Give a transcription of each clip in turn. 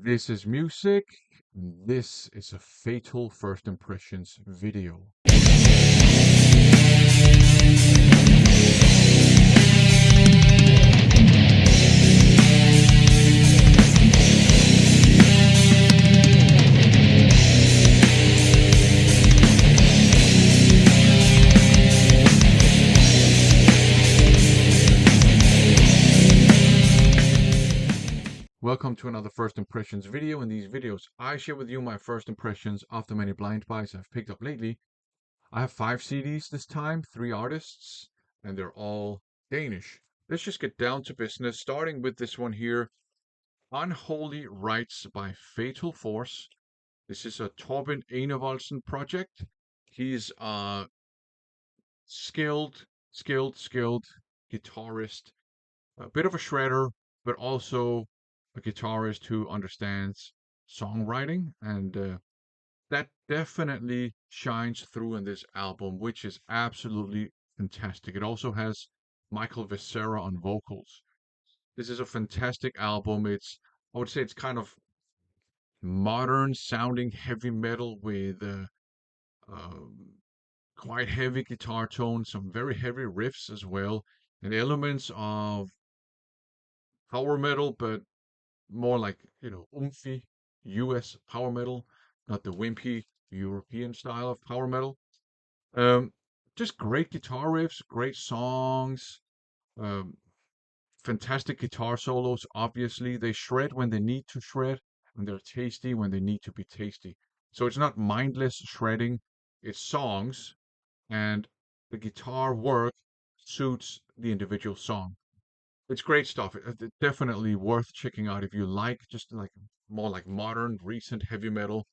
This is music. And this is a Fatal First Impressions video. Welcome to another First Impressions video. In these videos, I share with you my first impressions of the many blind buys I've picked up lately. I have 5 CDs this time, 3 artists, and they're all Danish. Let's just get down to business, starting with this one here, Unholy Rites by Fatal Force. This is a Torben Enevoldsen project. He's a skilled guitarist, a bit of a shredder, but also a guitarist who understands songwriting, and that definitely shines through in this album, which is absolutely fantastic. It also has Michael Becerra on vocals. This is a fantastic album. I would say it's kind of modern sounding heavy metal with um, quite heavy guitar tones, some very heavy riffs as well, and elements of power metal, but more like, oomphy US power metal, not the wimpy European style of power metal. Um, just great guitar riffs, great songs, um, fantastic guitar solos. Obviously, they shred when they need to shred, and they're tasty when they need to be tasty. So it's not mindless shredding, it's songs, and the guitar work suits the individual song. It's great stuff. Definitely worth checking out if you like just like more like modern, recent heavy metal.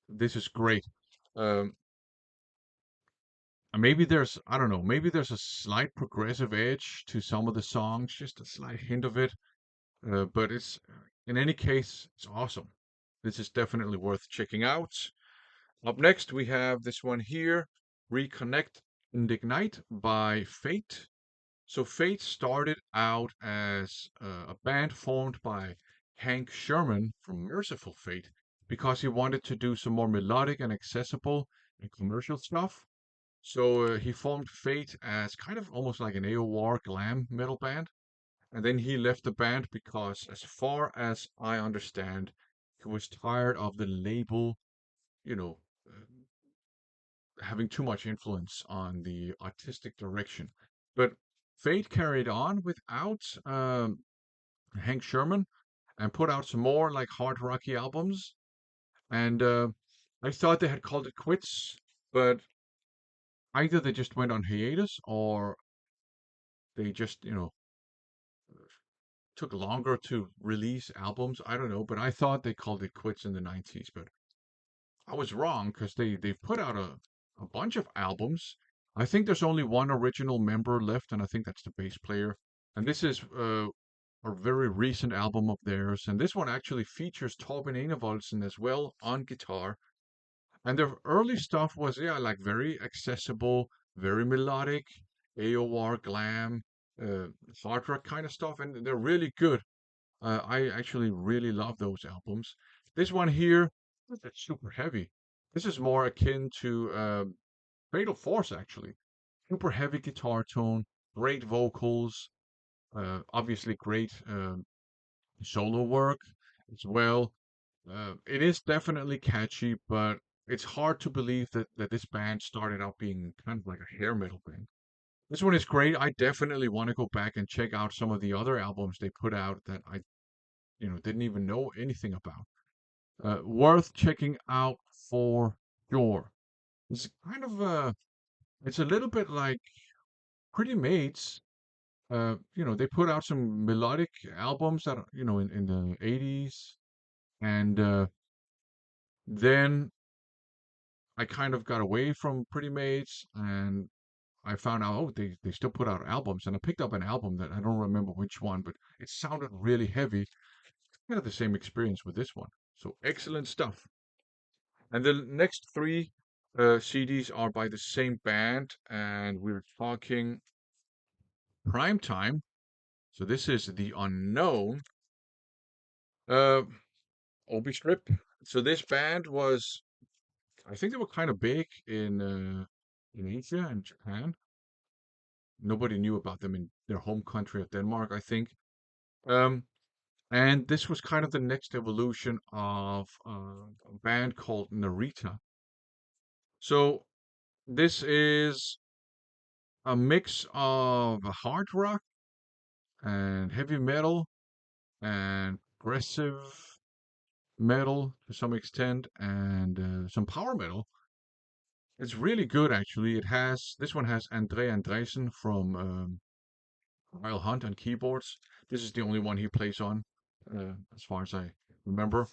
This is great. Um, and maybe I don't know, maybe there's a slight progressive edge to some of the songs, just a slight hint of it. But in any case, it's awesome. This is definitely worth checking out. Up next, we have this one here, Reconnect and Ignite by Fate. So Fate started out as a band formed by Hank Sherman from Merciful Fate because he wanted to do some more melodic and accessible and commercial stuff. So he formed Fate as kind of almost like an AOR glam metal band. And then he left the band because, as far as I understand, he was tired of the label, you know, having too much influence on the artistic direction. But Fate carried on without Hank Sherman and put out some more like hard rocky albums. And I thought they had called it quits, but either they just went on hiatus or they just, took longer to release albums. I don't know, but I thought they called it quits in the 90s, but I was wrong because they've put out a bunch of albums. I think there's only one original member left, and I think that's the bass player. And this is a very recent album of theirs, and this one actually features Torben Enevoldsen as well on guitar. And their early stuff was, yeah, like very accessible, very melodic, AOR glam, uh, hard rock kind of stuff, and they're really good. I actually really love those albums. This one here, it's super heavy. This is more akin to Fatal Force, actually. Super heavy guitar tone, great vocals, obviously great solo work as well. It is definitely catchy, but it's hard to believe that this band started out being kind of like a hair metal band. This one is great. I definitely want to go back and check out some of the other albums they put out that I didn't even know anything about. Worth checking out for sure. It's kind of it's a little bit like Pretty Mates. They put out some melodic albums that in the 80s, and then I kind of got away from Pretty Mates, and I found out, oh, they still put out albums, and I picked up an album that I don't remember which one, but it sounded really heavy. Kind of the same experience with this one. So excellent stuff. And the next three CDs are by the same band, and we're talking Prime Time. So this is The Unknown. Uh, Obi Strip. So this band was, I think they were kind of big in Asia and Japan. Nobody knew about them in their home country of Denmark, I think. Um, and this was kind of the next evolution of a band called Narita. So this is a mix of hard rock and heavy metal and progressive metal to some extent and some power metal. It's really good actually. This one has Andre Andresen from Royal Hunt on keyboards. This is the only one he plays on, as far as I remember.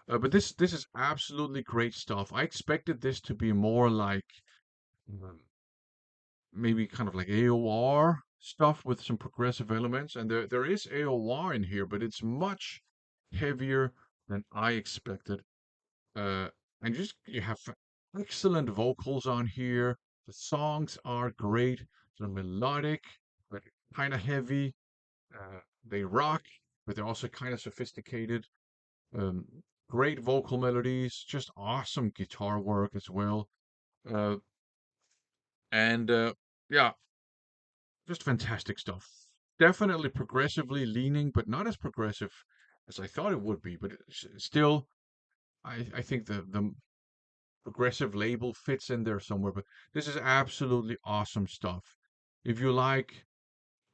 But this is absolutely great stuff. I expected this to be more like um, maybe kind of like AOR stuff with some progressive elements, and there is AOR in here, but it's much heavier than I expected. Uh, and just you have excellent vocals on here. The songs are great. They're melodic, but kind of heavy. They rock, but they're also kind of sophisticated. Um, Great vocal melodies, just awesome guitar work as well. Uh, and yeah, just fantastic stuff. Definitely progressively leaning, but not as progressive as I thought it would be. But still, I think the progressive label fits in there somewhere. But this is absolutely awesome stuff. If you like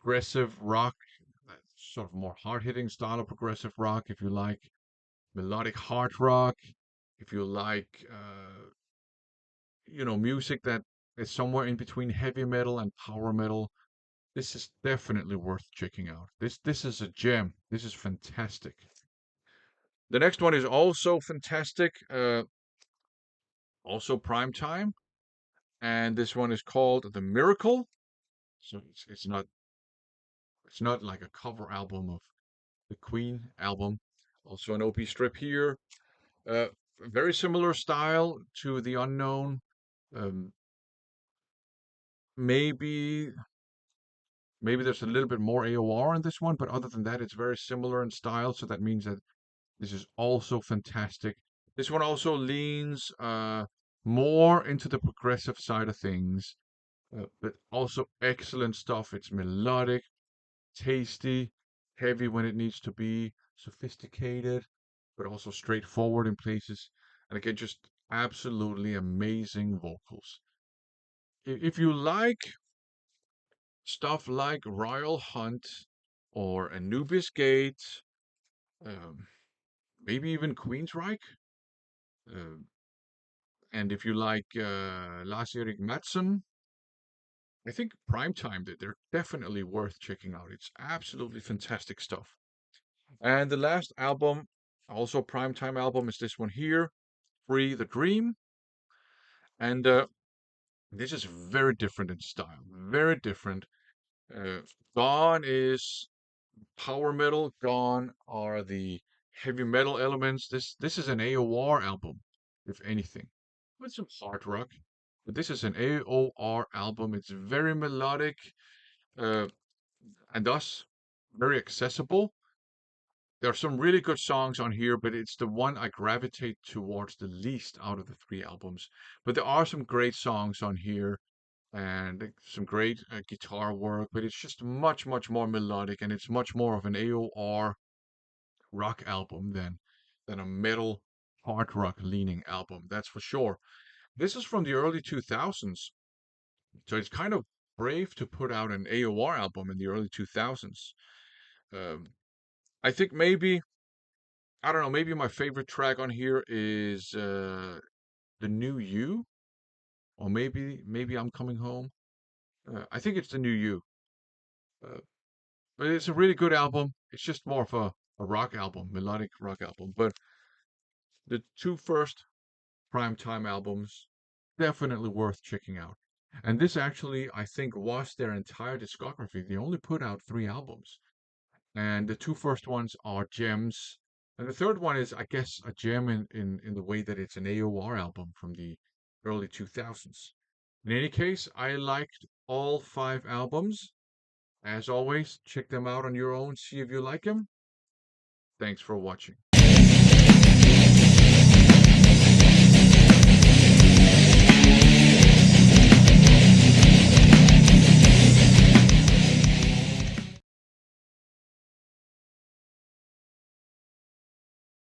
progressive rock, sort of more hard hitting style of progressive rock, if you like melodic hard rock, if you like music that is somewhere in between heavy metal and power metal, this is definitely worth checking out. This is a gem. This is fantastic. The next one is also fantastic, also prime time, and this one is called The Miracle. So it's not like a cover album of the Queen album. Also an OP strip here. Uh, Very similar style to The Unknown. Um, maybe maybe there's a little bit more AOR in this one, but other than that, it's very similar in style. So that means that this is also fantastic. This one also leans more into the progressive side of things, but also excellent stuff. It's melodic, tasty, heavy when it needs to be, sophisticated, but also straightforward in places. And again, just absolutely amazing vocals. If you like stuff like Royal Hunt or Anubis Gate, um, maybe even Queensryche, uh, and if you like Lars-Erik Mattsson, I think Primetime, they're definitely worth checking out. It's absolutely fantastic stuff. And the last album, also Primetime album, is this one here, Free the Dream. And this is very different in style, very different. Uh, Gone is power metal. Gone are the heavy metal elements. This is an AOR album, if anything, with some hard rock. But this is an AOR album. It's very melodic, uh, and thus very accessible. There are some really good songs on here, but it's the one I gravitate towards the least out of the three albums. But there are some great songs on here and some great guitar work, but it's just much, much more melodic and it's much more of an AOR rock album than a metal hard rock leaning album. That's for sure. This is from the early 2000s, so it's kind of brave to put out an AOR album in the early 2000s. Um, I think maybe I don't know. Maybe my favorite track on here is "The New You," or maybe "I'm Coming Home." I think it's "The New You," uh, but it's a really good album. It's just more of a rock album, melodic rock album. But the two first Primetime albums definitely worth checking out. And this actually, I think, was their entire discography. They only put out three albums, and the two first ones are gems. And the third one is, I guess, a gem in the way that it's an AOR album from the early 2000s. In any case, I liked all five albums. As always, check them out on your own, see if you like them. Thanks for watching.